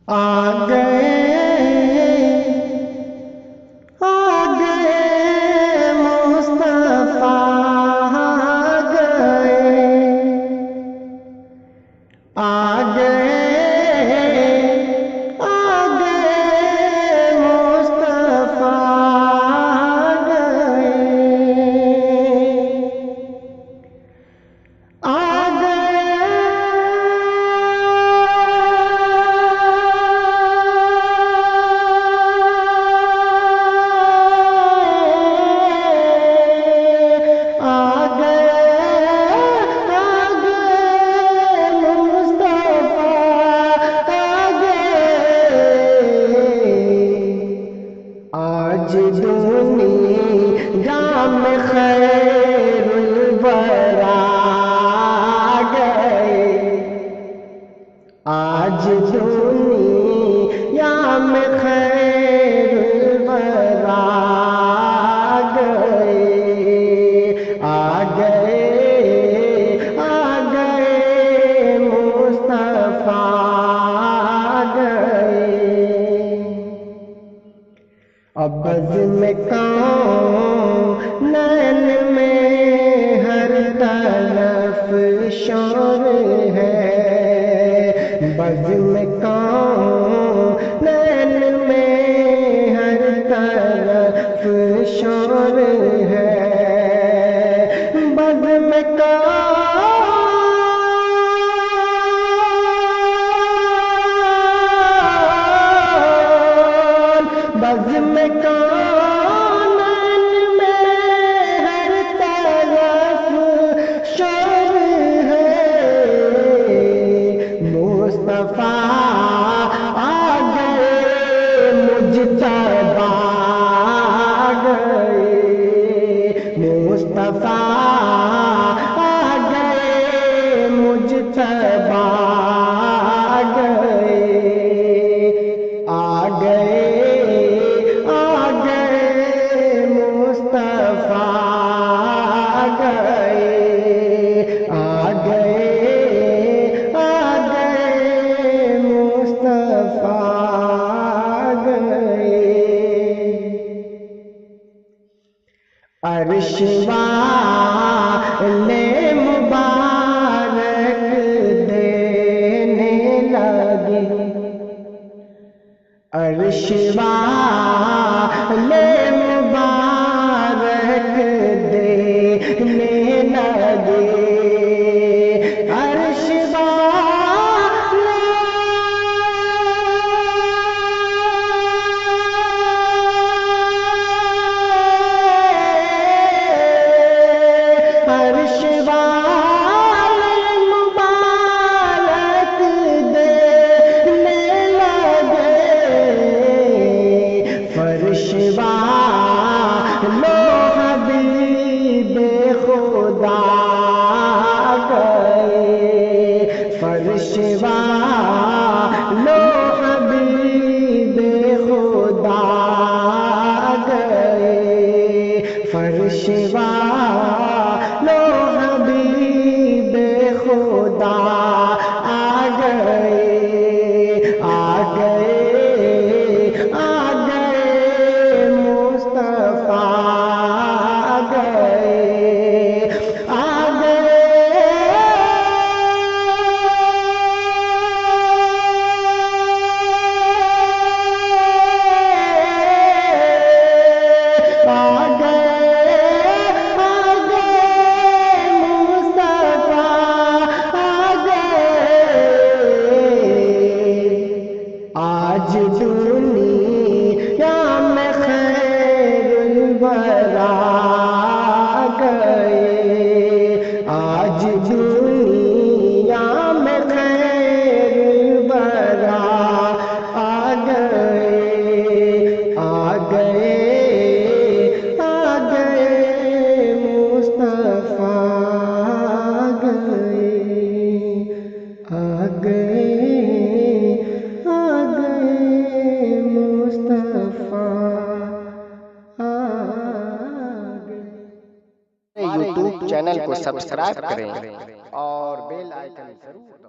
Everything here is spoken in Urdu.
آ گئے مصطفیٰ آ گئے مصطفیٰ آج دنیا میں خیر الورا گئے، آج دنیا میں خیر الورا گئے، آ گئے مصطفیٰ اب بزم کونین میں ہر طرف شور ہے، بزم کونین میں ہر طرف شور ہے، بزم کونین میں ہر طرف شور ہے، مصطفیٰ آ گئے مجتبیٰ آ گئے، مصطفیٰ آ گئے مجتبیٰ آ گئے، عرش والے مبارک دینے لگے، عرش والے مبارک دینے لگے، عرش لو حبیب خدا گئے، فرش لو حبیب خدا گئے، فرش لو حبیب خدا آ گئے، آ گئے آج دنیا میں خیر الورا گئے، آج دنیا میں خیر الورا آ گئے، آ گئے مصطفیٰ آ گئے، یوٹیوب چینل کو سبسکرائب کریں اور بیل آئیکن ضرور